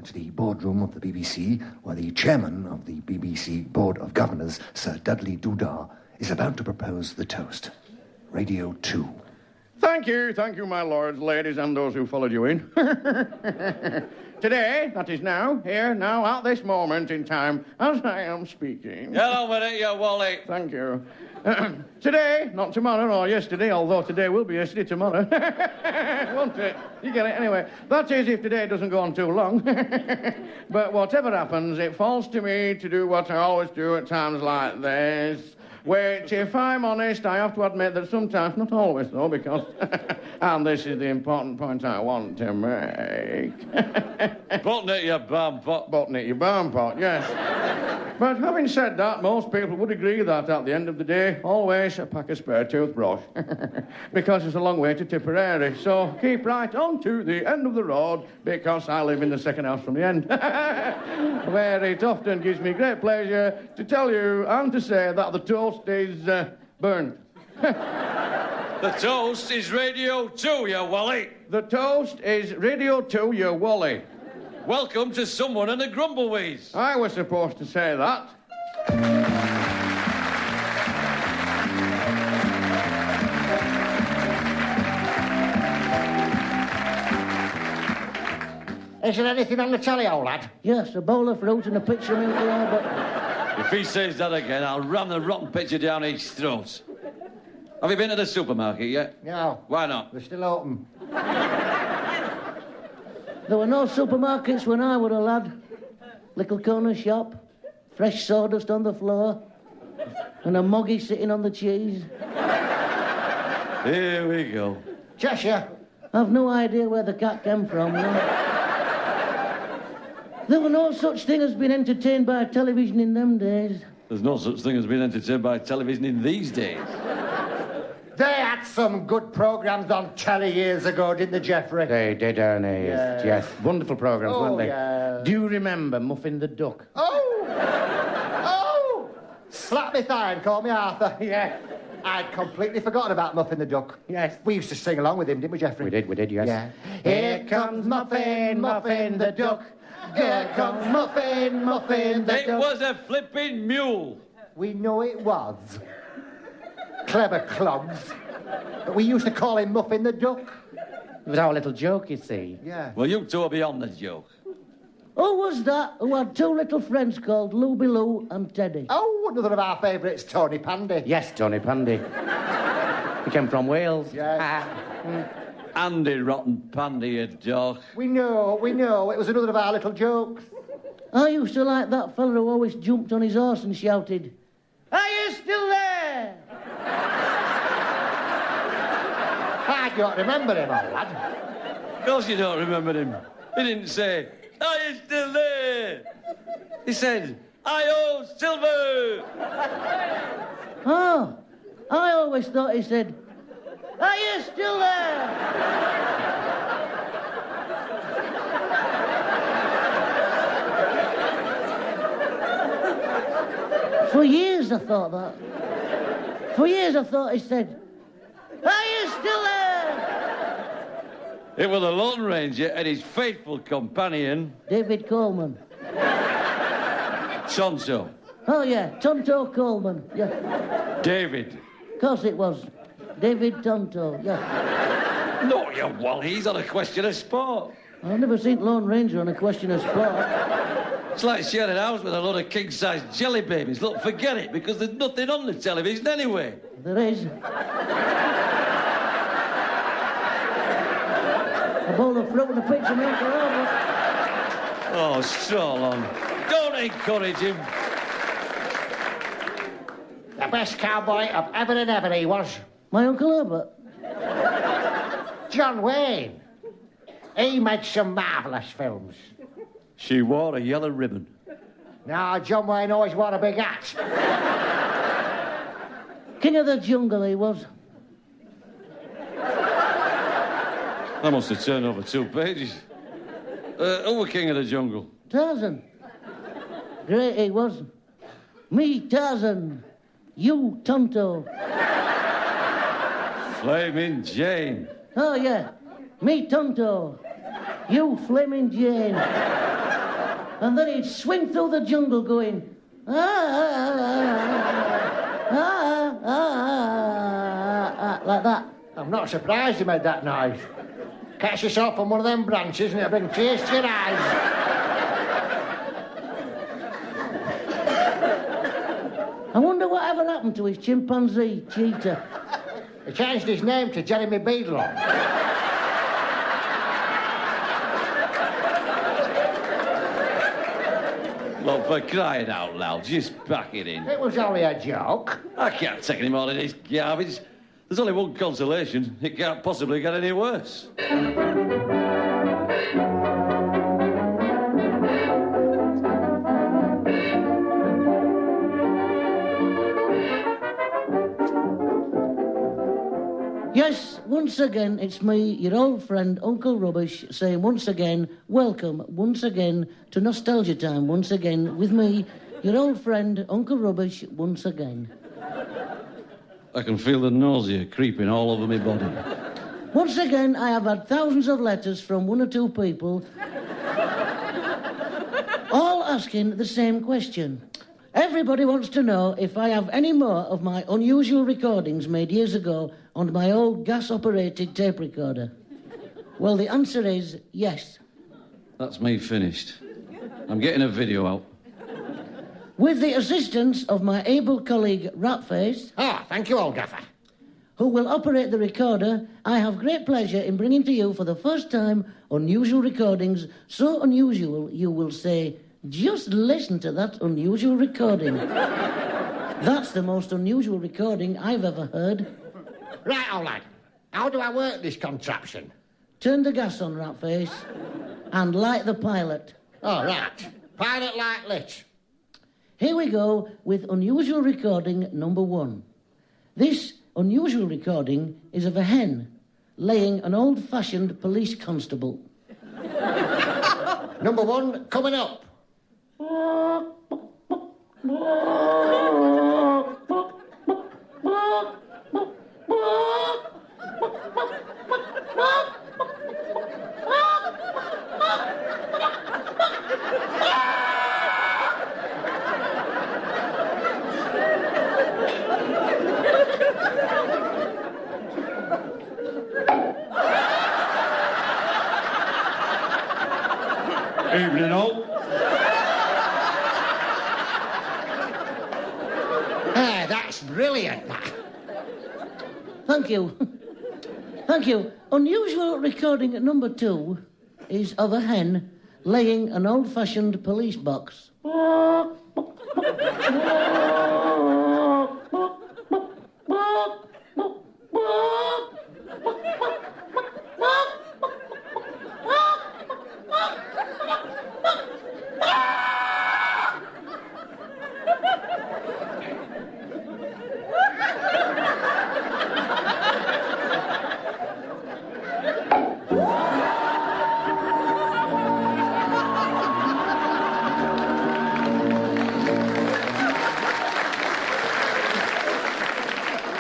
to the boardroom of the BBC, where the chairman of the BBC Board of Governors, Sir Dudley Dudar, is about to propose the toast. Radio 2. Thank you, my lords, ladies, and those who followed you in. Today, that is now, here, now, at this moment in time, as I am speaking. Get on with it, you Wally. Thank you. Today, not tomorrow or yesterday, although today will be yesterday tomorrow. Won't it? You get it anyway. That is, if today doesn't go on too long. But whatever happens, it falls to me to do what I always do at times like this. Which, if I'm honest, I have to admit that sometimes, not always though, because, and this is the important point I want to make. Button at your bum pot. Button at your bum pot, yes. But having said that, most people would agree that at the end of the day, always a pack of spare toothbrush. Because it's a long way to Tipperary. So keep right on to the end of the road, because I live in the second house from the end. Where it often gives me great pleasure to tell you and to say that the toast is burned. The toast is Radio 2, you Wally. The toast is Radio 2, you Wally. Welcome to Someone and the Grumbleweeds. I was supposed to say that. Is there anything on the telly, old lad? Yes, a bowl of fruit and a picture of Uncle Albert. If he says that again, I'll ram the rotten picture down each throat. Have you been to the supermarket yet? No. Why not? They're still open. There were no supermarkets when I was a lad. Little corner shop, fresh sawdust on the floor, and a moggy sitting on the cheese. Here we go. Cheshire. I've no idea where the cat came from. No. There were no such thing as being entertained by television in them days. There's no such thing as being entertained by television in these days. They had some good programmes on telly years ago, didn't they, Geoffrey? They did, Ernie. Yes. Wonderful programmes, weren't they? Yeah. Do you remember Muffin the Duck? Oh! Slap me thigh and call me Arthur. Yeah. I'd completely forgotten about Muffin the Duck. Yes. We used to sing along with him, didn't we, Geoffrey? We did, yes. Yeah. Here comes Muffin, Muffin the Duck. Here comes Muffin, Muffin the It Duck. was a flipping mule. We know it was. Clever clogs. But we used to call him Muffin the Duck. It was our little joke, you see. Yeah. Well, you two are beyond the joke. Who was that who had two little friends called Looby Loo and Teddy? Oh, another of our favourites, Tony Pandy. Yes, Tony Pandy. He came from Wales. Yeah. Andy Rotten Pandy, you dog. We know. It was another of our little jokes. I used to like that fella who always jumped on his horse and shouted, "Are you still there?" I don't remember him, old lad. Of course you don't remember him. He didn't say, "Are you still there?" He said, "I-O Silver." Oh, I always thought he said, "Are you still there?" For years I thought that. For years I thought he said, "Are you still there?" It was the Lone Ranger and his faithful companion, David Coleman. Chonso. Oh, yeah, Tonto Coleman. Yeah, David. of course it was. David Tonto, yeah. No, you Wally, he's on a question of sport. I've never seen Lone Ranger on a question of sport. It's like sharing a house with a lot of king-sized jelly babies. Look, forget it, because there's nothing on the television anyway. There is. A bowl of fruit and a picture of Uncle Albert. Oh, so long. Don't encourage him. The best cowboy of ever and ever he was. My Uncle Albert? John Wayne. He made some marvellous films. She wore a yellow ribbon. Now, John Wayne always wore a big hat. King of the Jungle he was. That must have turned over 2 pages. Who was King of the Jungle? Tarzan. Great he was. Me, Tarzan. You, Tonto. Flaming Jane. Oh, yeah. Me, Tonto. You, Flaming Jane. And then he'd swing through the jungle going, ah, ah, ah, ah, like that. I'm not surprised you made that noise. Catch yourself on one of them branches and it'll bring tears to your eyes. I wonder whatever happened to his chimpanzee, Cheetah. He changed his name to Jeremy Beadle. Look, for crying out loud, just pack it in. It was only a joke. I can't take any more of this garbage. There's only one consolation. It can't possibly get any worse. Yes, once again, it's me, your old friend, Uncle Rubbish, saying once again, welcome, once again, to Nostalgia Time, once again, with me, your old friend, Uncle Rubbish, once again. I can feel the nausea creeping all over my body. Once again, I have had thousands of letters from one or two people, all asking the same question. Everybody wants to know if I have any more of my unusual recordings made years ago on my old gas-operated tape recorder. Well, the answer is yes. That's me finished. I'm getting a video out. With the assistance of my able colleague Ratface, Thank you, old gaffer. who will operate the recorder, I have great pleasure in bringing to you for the first time unusual recordings, so unusual you will say, just listen to that unusual recording. That's the most unusual recording I've ever heard. Right, old lad. How do I work this contraption? Turn the gas on, Ratface, and light the pilot. Oh, right. Pilot light lit. Here we go with unusual recording number 1. This unusual recording is of a hen laying an old-fashioned police constable. Number 1, coming up. Evening, all. That's brilliant, that. Thank you. Thank you. Unusual recording number 2 is of a hen laying an old-fashioned police box.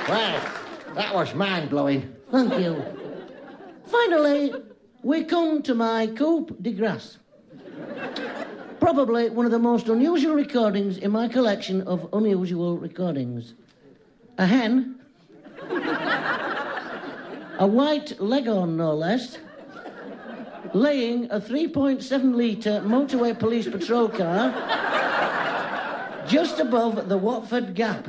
Well, that was mind-blowing. Thank you. Finally, we come to my coup de grace. Probably one of the most unusual recordings in my collection of unusual recordings. A hen, a white leghorn no less, laying a 3.7-litre motorway police patrol car just above the Watford Gap.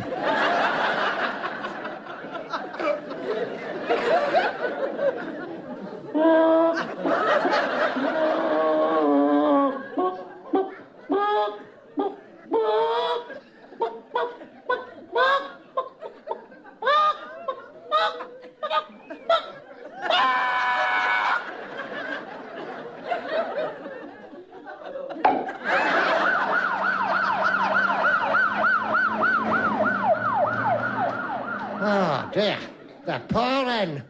Oh, dear. The poor hen.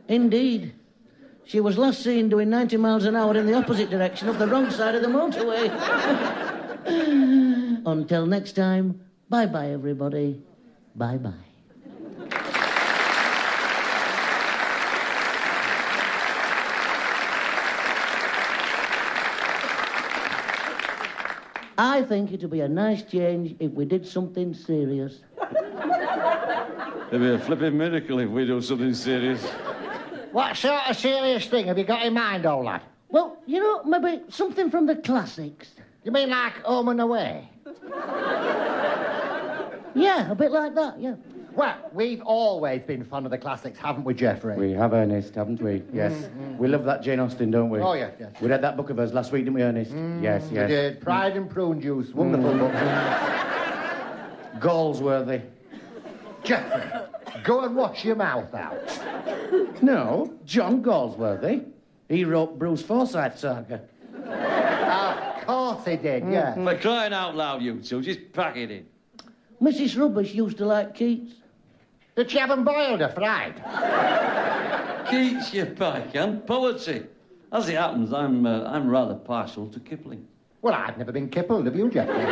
Indeed. She was last seen doing 90 miles an hour in the opposite direction up the wrong side of the motorway. Until next time, bye-bye, everybody. Bye-bye. I think it'd be a nice change if we did something serious. It'd be a flipping miracle if we do something serious. What sort of serious thing have you got in mind, old lad? Well, you know, maybe something from the classics. You mean like Home and Away? Yeah, a bit like that, yeah. Well, we've always been fond of the classics, haven't we, Geoffrey? We have, Ernest, haven't we? Yes. We love that Jane Austen, don't we? Oh, yes, yes. We read that book of hers last week, didn't we, Ernest? Yes, We yes. did. Pride and Prune Juice. Wonderful book. Galsworthy. Geoffrey, go and wash your mouth out. No, John Galsworthy. He wrote Bruce Forsyth's saga. Of course he did, yeah. For crying out loud, you two, just pack it in. Mrs. Rubbish used to like Keats. Did she have them boiled or fried? Keats, you pike, and poetry. As it happens, I'm rather partial to Kipling. Well, I've never been kippled, have you, Geoffrey?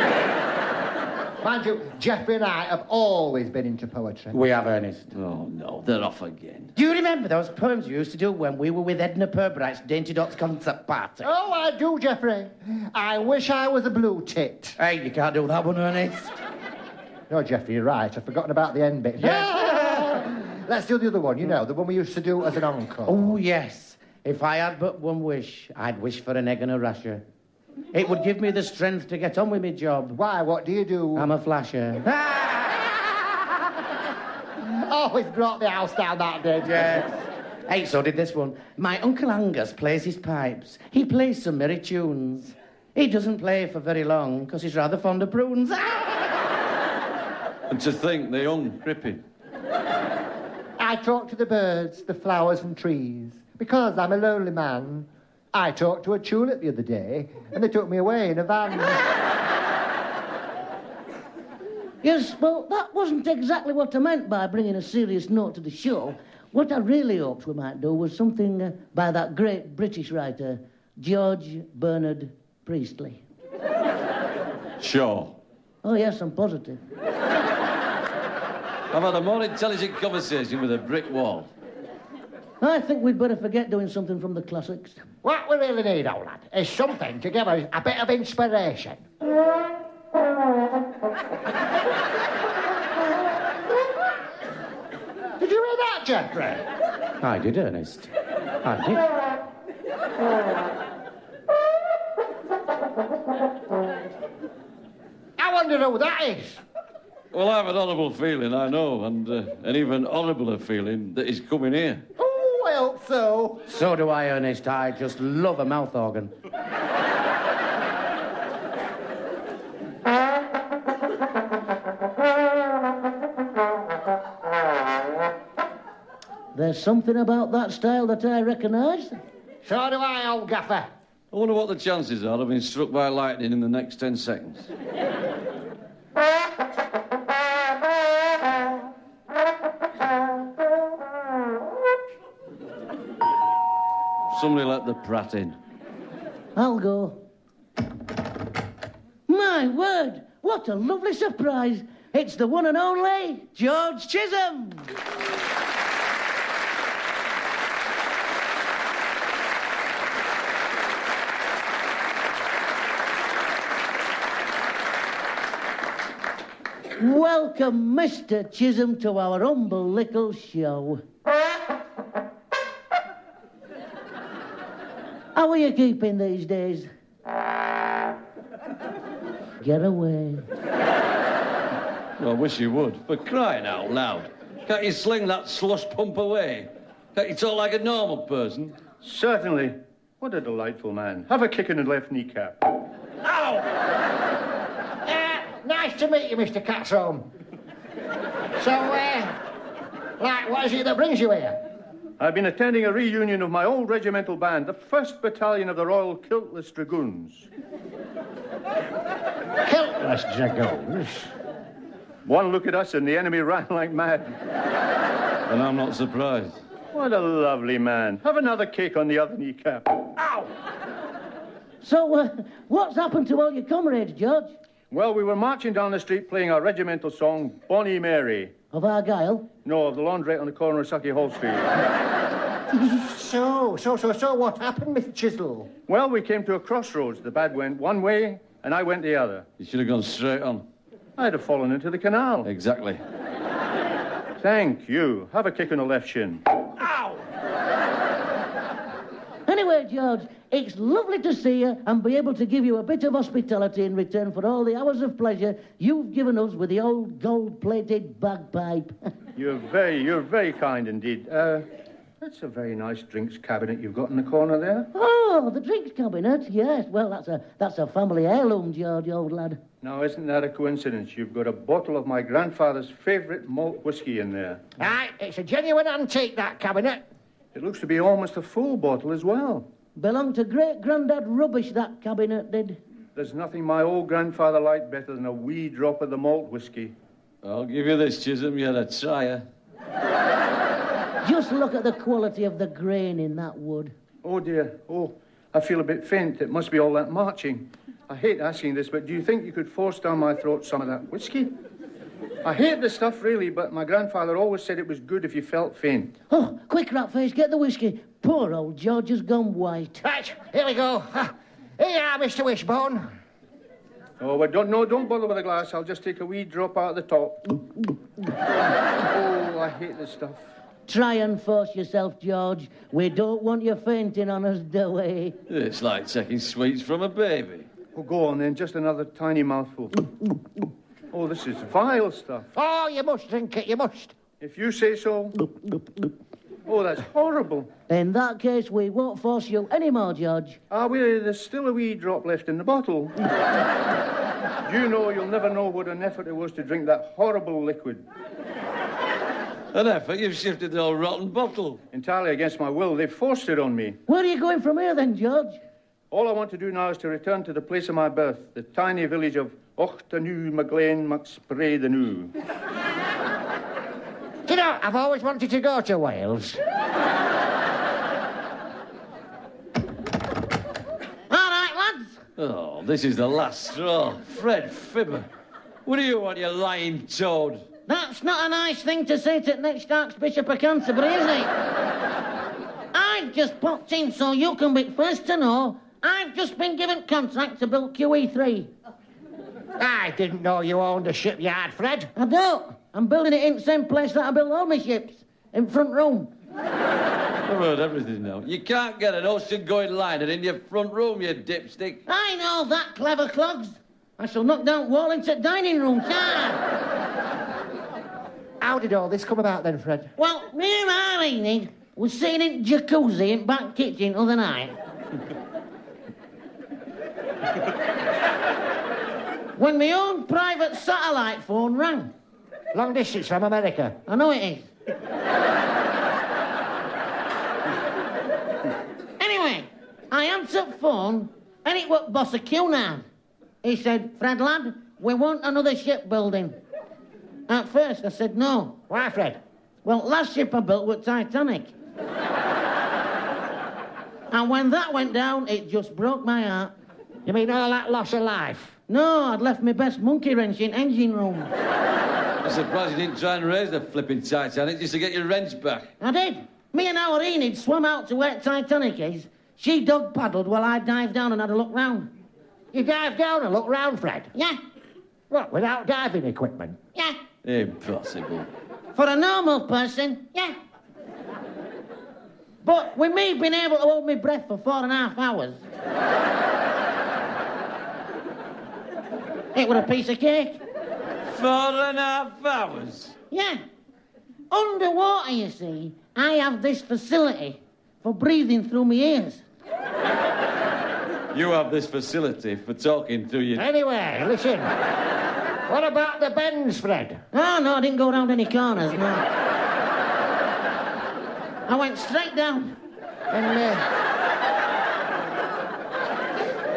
Mind you, Geoffrey and I have always been into poetry. We have, Ernest. Oh, no, they're off again. Do you remember those poems we used to do when we were with Edna Purbright's Dainty Dot's concert party? Oh, I do, Geoffrey. I wish I was a blue tit. Hey, you can't do that one, Ernest. No, Geoffrey, you're right. I've forgotten about the end bit. Let's do the other one, you know, the one we used to do as an encore. Oh, yes. If I had but one wish, I'd wish for an egg and a rasher. It would give me the strength to get on with my job. Why, what do you do? I'm a flasher. Always brought the house down that day. Yes. Hey, so did this one. My Uncle Angus plays his pipes. He plays some merry tunes. He doesn't play for very long, because he's rather fond of prunes. And to think they hung crippin'. I talk to the birds, the flowers and trees. Because I'm a lonely man, I talked to a tulip the other day, and they took me away in a van. Yes, well, that wasn't exactly what I meant by bringing a serious note to the show. What I really hoped we might do was something by that great British writer, George Bernard Priestley. Sure. Oh, yes, I'm positive. I've had a more intelligent conversation with a brick wall. I think we'd better forget doing something from the classics. What we really need, old lad, is something to give us a bit of inspiration. Did you hear that, Geoffrey? I did, Ernest. I did. I wonder who that is. Well, I have an horrible feeling, I know, and an even horribler feeling that he's coming here. Oh, I hope so. So do I, Ernest. I just love a mouth organ. There's something about that style that I recognise. So do I, old gaffer. I wonder what the chances are of being struck by lightning in the next 10 seconds. Somebody let the prat in. I'll go. My word, what a lovely surprise. It's the one and only George Chisholm. Welcome, Mr. Chisholm, to our humble little show. How are you keeping these days? Get away. Well, I wish you would. For crying out loud. Can't you sling that slush pump away? Can't you talk like a normal person? Certainly. What a delightful man. Have a kick in the left kneecap. Nice to meet you, Mr. Chisholm. So, what is it that brings you here? I've been attending a reunion of my old regimental band, the 1st Battalion of the Royal Kiltless Dragoons. Kiltless Dragoons? One look at us and the enemy ran like mad. And I'm not surprised. What a lovely man. Have another kick on the other kneecap. Ow! So, what's happened to all your comrades, George? Well, we were marching down the street playing our regimental song, Bonnie Mary. Of Argyle? No, of the laundrette on the corner of Sucky Hall Street. So, what happened, Mr. Chisholm? Well, we came to a crossroads. The band went one way, and I went the other. You should have gone straight on. I'd have fallen into the canal. Exactly. Thank you. Have a kick on the left shin. Anyway, George, it's lovely to see you and be able to give you a bit of hospitality in return for all the hours of pleasure you've given us with the old gold-plated bagpipe. You're very kind indeed. That's a very nice drinks cabinet you've got in the corner there. Oh, the drinks cabinet, yes. Well, that's a family heirloom, George, old lad. Now, isn't that a coincidence? You've got a bottle of my grandfather's favourite malt whiskey in there. Aye, it's a genuine antique, that cabinet. It looks to be almost a full bottle as well. Belonged to great-granddad Rubbish, that cabinet did. There's nothing my old grandfather liked better than a wee drop of the malt whiskey. I'll give you this, Chisholm. You're a trier. Just look at the quality of the grain in that wood. Oh, dear. Oh, I feel a bit faint. It must be all that marching. I hate asking this, but do you think you could force down my throat some of that whiskey? I hate the stuff, really, but my grandfather always said it was good if you felt faint. Oh, quick, Ratface, get the whiskey. Poor old George has gone white. Right, here we go. Here you are, Mr. Wishbone. Oh, but don't bother with the glass. I'll just take a wee drop out of the top. Oh, I hate this stuff. Try and force yourself, George. We don't want you fainting on us, do we? It's like taking sweets from a baby. Oh, go on then, just another tiny mouthful. Oh, this is vile stuff. Oh, you must drink it, you must. If you say so. Oh, that's horrible. In that case, we won't force you anymore, George. There's still a wee drop left in the bottle. You know, you'll never know what an effort it was to drink that horrible liquid. An effort? You've shifted the old rotten bottle. Entirely against my will, they forced it on me. Where are you going from here, then, George? All I want to do now is to return to the place of my birth, the tiny village of Ochtanu Maglain Maxpredenu. Do you know, I've always wanted to go to Wales. All right, lads. Oh, this is the last straw. Fred Fibber. What do you want, you lying toad? That's not a nice thing to say to the next Archbishop of Canterbury, is it? I've just popped in so you can be first to know I've just been given contract to build QE3. I didn't know you owned a shipyard, Fred. I don't. I'm building it in the same place that I build all my ships, in front room. I've heard everything now. You can't get an ocean-going liner in your front room, you dipstick. I know that, clever clogs. I shall knock down wall into dining room, How did all this come about then, Fred? Well, me and Irene was sitting in jacuzzi in back kitchen other night. When my own private satellite phone rang. Long distance from America. I know it is. Anyway, I answered phone, and it was Boss of Cunard. He said, Fred, lad, we want another shipbuilding. At first, I said no. Why, Fred? Well, last ship I built was Titanic. And when that went down, it just broke my heart. You mean all that loss of life? No, I'd left my best monkey wrench in engine room. I'm surprised you didn't try and raise the flipping Titanic just to get your wrench back. I did. Me and Irene had swum out to where Titanic is. She dog paddled while I dived down and had a look round. You dived down and looked round, Fred? Yeah. What, without diving equipment? Yeah. Impossible. For a normal person, yeah. But with me being able to hold my breath for 4.5 hours, it was a piece of cake. 4.5 hours? Yeah. Underwater, you see, I have this facility for breathing through my ears. You have this facility for talking through your... Anyway, listen. What about the bends, Fred? Oh, no, I didn't go round any corners, no. I went straight down. And,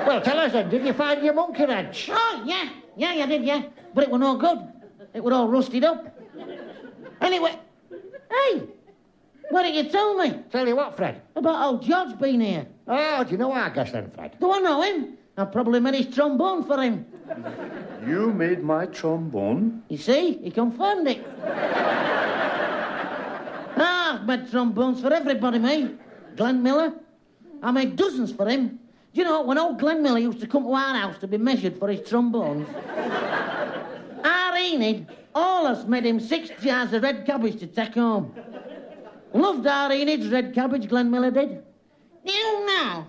well, tell us then, did you find your monkey wrench? Oh, yeah. Yeah, I did, yeah. But it was no good. It was all rusted up. Anyway, hey, what did you tell me? Tell you what, Fred? About old George being here. Oh, do you know our guest then, Fred? Do I know him? I probably made his trombone for him. You made my trombone? You see, he confirmed it. I've made trombones for everybody, me. Glenn Miller. I made dozens for him. Do you know, when old Glenn Miller used to come to our house to be measured for his trombones, our Enid always made him 6 jars of red cabbage to take home. Loved our Enid's red cabbage, Glenn Miller did. You know,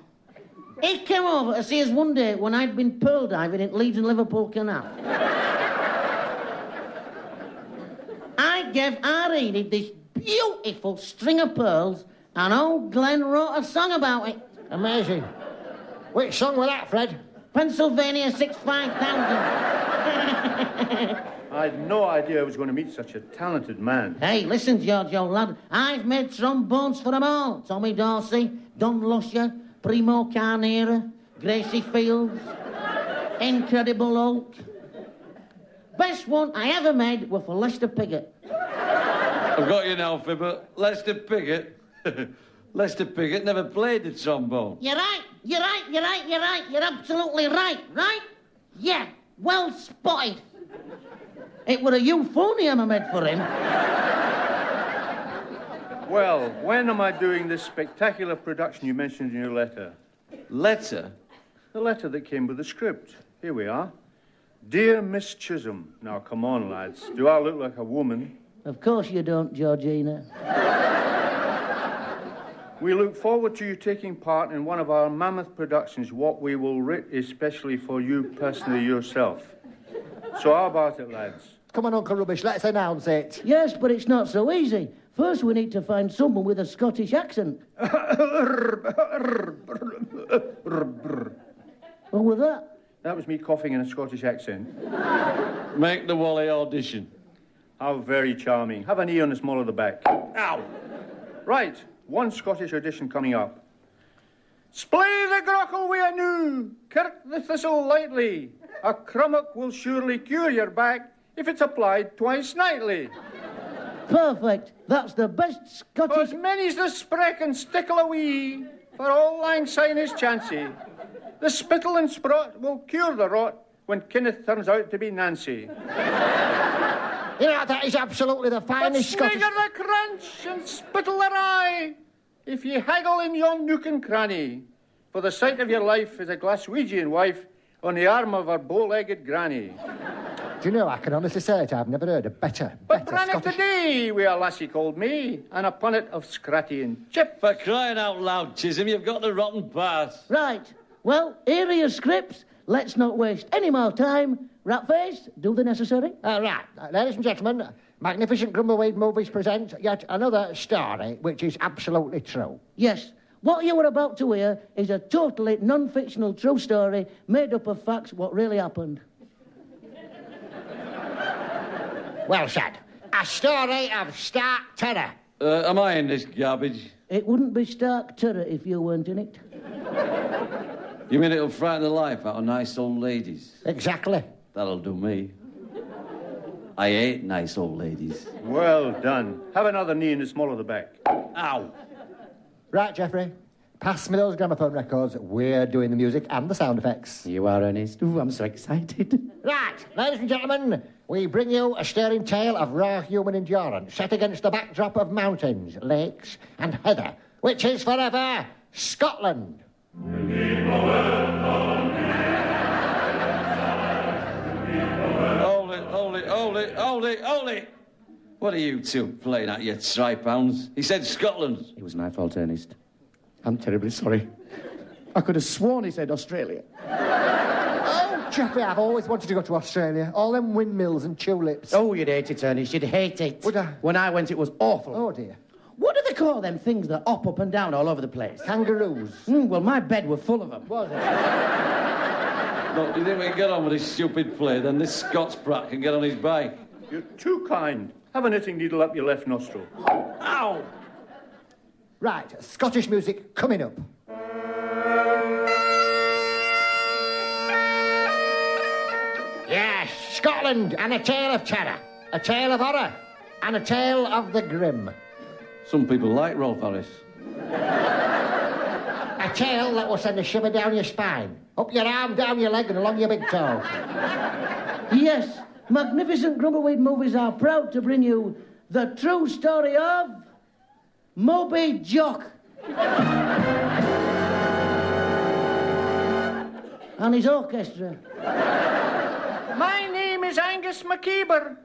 he came over to see us one day when I'd been pearl diving in Leeds and Liverpool Canal. I gave our Enid this beautiful string of pearls, and old Glenn wrote a song about it. Amazing. Which song was that, Fred? Pennsylvania 65000. I had no idea I was going to meet such a talented man. Hey, listen, George, old lad. I've made trombones for them all. Tommy Dorsey, Don Lusher, Primo Carnera, Gracie Fields, Incredible Hulk. Best one I ever made was for Lester Piggott. I've got you now, Fibber. Lester Piggott. Lester Piggott never played the trombone. You're right. You're absolutely right, right? Yeah, well spotted. It were a euphonium I made for him. Well, when am I doing this spectacular production you mentioned in your letter? Letter? The letter that came with the script. Here we are. Dear Miss Chisholm. Now, come on, lads. Do I look like a woman? Of course you don't, Georgina. We look forward to you taking part in one of our mammoth productions, what we will write especially for you personally yourself. So how about it, lads? Come on, Uncle Rubbish, let's announce it. Yes, but it's not so easy. First, we need to find someone with a Scottish accent. What was that? That was me coughing in a Scottish accent. Make the Wally audition. How very charming. Have an E on the small of the back. Ow! Right, one Scottish audition coming up. Splay the grockle wi' a new, kirk the thistle lightly. A crummock will surely cure your back if it's applied twice nightly. Perfect. That's the best Scottish... As many's the spreck and stickle a wee, for all lang syne is chancy. The spittle and sprot will cure the rot when Kenneth turns out to be Nancy. You know, that is absolutely the finest Scottish... Snigger the crunch and spittle the rye, if ye haggle in yon nook and cranny, for the sight of your life is a Glaswegian wife on the arm of her bow-legged granny. Do you know, I can honestly say it, I've never heard a better Brannock Scottish... today, we a lassie called me, and a punnet of scratty and chip. For crying out loud, Chisholm, you've got the rotten pass. Right. Well, here are your scripts. Let's not waste any more time. Ratface, do the necessary. Right. Ladies and gentlemen, Magnificent Grumbleweed Movies present yet another story which is absolutely true. Yes. What you were about to hear is a totally non-fictional true story made up of facts what really happened. Well said. A story of stark terror. Am I in this garbage? It wouldn't be stark terror if you weren't in it. You mean it'll frighten the life out of nice old ladies? Exactly. That'll do me. I hate nice old ladies. Well done. Have another knee in the small of the back. Ow! Right, Geoffrey. Pass me those gramophone records. We're doing the music and the sound effects. You are, Ernest. Ooh, I'm so excited. Right, ladies and gentlemen, we bring you a stirring tale of raw human endurance set against the backdrop of mountains, lakes, and heather, which is forever Scotland. Hold it. What are you two playing at, you tripounds? He said Scotland. It was my fault, Ernest. I'm terribly sorry. I could have sworn he said Australia. Oh, Geoffrey, I've always wanted to go to Australia. All them windmills and tulips. Oh, you'd hate it, Ernest. You'd hate it. Would I? When I went, it was awful. Oh, dear. What do they call them things that hop up and down all over the place? Kangaroos. Well, my bed were full of them. Was it? Look, you think we can get on with this stupid play, then this Scots brat can get on his bike. You're too kind. Have a knitting needle up your left nostril. Ow! Right, Scottish music coming up. Yes, Scotland and a tale of terror, a tale of horror, and a tale of the grim. Some people like Rolf Harris. A tale that will send a shiver down your spine, up your arm, down your leg, and along your big toe. Yes, Magnificent Grumbleweed Movies are proud to bring you the true story of Moby Jock. and his orchestra. My name is Angus McKeeber.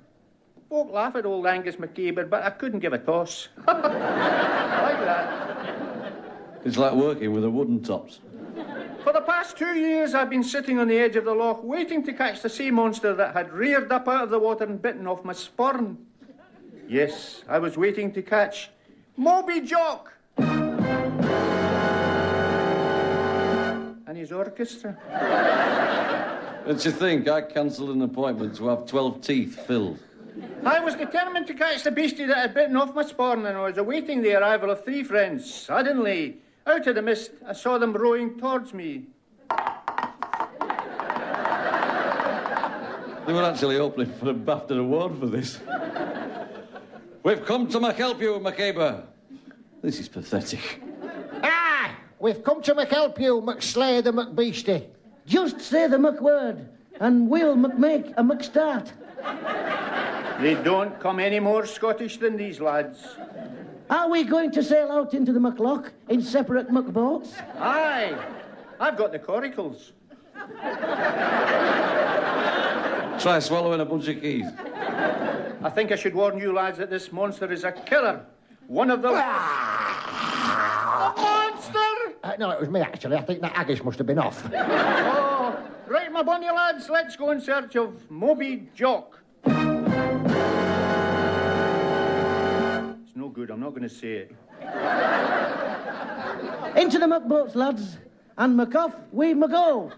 Folk laugh at old Angus McKeeber, but I couldn't give a toss. I like that. It's like working with the wooden tops. For the past 2 years, I've been sitting on the edge of the loch, waiting to catch the sea monster that had reared up out of the water and bitten off my sporn. Yes, I was waiting to catch Moby Jock and his orchestra. Don't you think I cancelled an appointment to have 12 teeth filled? I was determined to catch the beastie that had bitten off my sporn, and I was awaiting the arrival of 3 friends. Suddenly, out of the mist, I saw them rowing towards me. They were actually hoping for a BAFTA award for this. We've come to help you, McCaber. This is pathetic. Ah! We've come to help you, McSlay the McBeastie. Just say the McWord, and we'll McMake a McStart. They don't come any more Scottish than these lads. Are we going to sail out into the McLoch in separate McBoats? Aye, I've got the coracles. Try swallowing a bunch of keys. I think I should warn you lads that this monster is a killer. One of the... A monster! No, it was me, actually. I think that haggis must have been off. Oh, right, my bonny lads, let's go in search of Moby Jock. It's no good, I'm not going to say it. Into the McBoats, lads, and McOff, we McGo.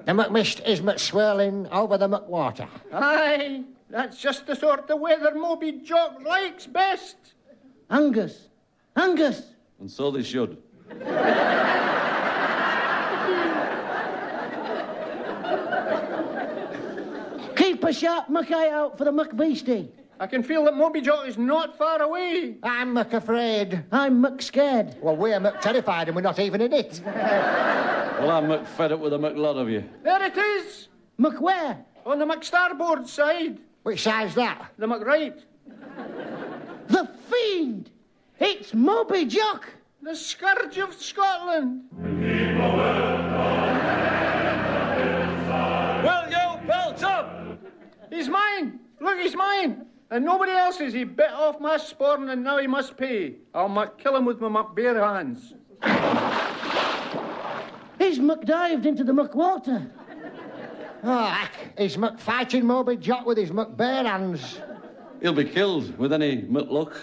The McMist is McSwirling over the McWater. Aye, that's just the sort of weather Moby Jock likes best. Angus, Angus. And so they should. Keep a sharp McEye out for the McBeastie. I can feel that Moby Jock is not far away. I'm McAfraid. I'm McScared. Well, we're McTerrified and we're not even in it. Well, I'm McFed up with a McLot of you. There it is, McWhere? on the McStarboard side. Which side's that? The McRight. The Fiend! It's Moby Jock! The scourge of Scotland. Will you belt up? He's mine. Look, he's mine. And nobody else's. He bit off my sporn and now he must pay. I'll kill him with my bare hands. He's McDived into the McWater. Oh, he's McFighting Moby Jock with his McBare hands. He'll be killed with any McLuck.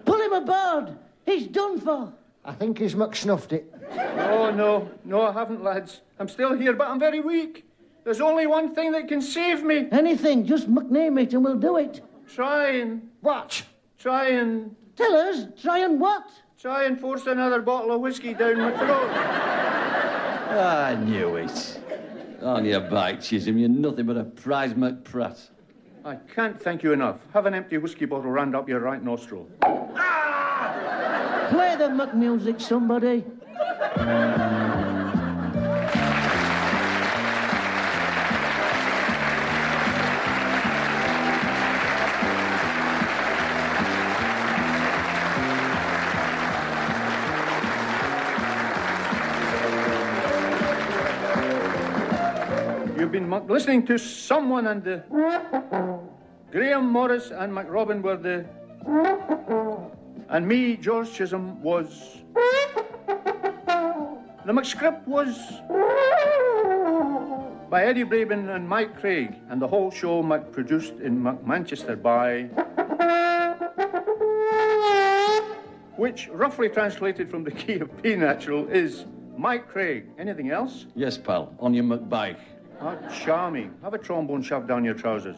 Pull him aboard. He's done for. I think he's McSnuffed it. Oh, no. No, I haven't, lads. I'm still here, but I'm very weak. There's only one thing that can save me. Anything, just McName it and we'll do it. Try and What? Tell us, try and what? Try and force another bottle of whiskey down my throat. I knew it. On your bike, Chisholm, you're nothing but a prize McPratt. I can't thank you enough. Have an empty whiskey bottle rammed up your right nostril. Play the McMusic, somebody. You've been listening to someone and the... Graham, Maurice and McRobin were the... And me, George Chisholm, was... The McScript was... By Eddie Braben and Mike Craig, and the whole show produced in Manchester by... Which, roughly translated from the key of B natural, is Mike Craig. Anything else? Yes, pal, on your McBike. Ah, charming. Have a trombone shoved down your trousers.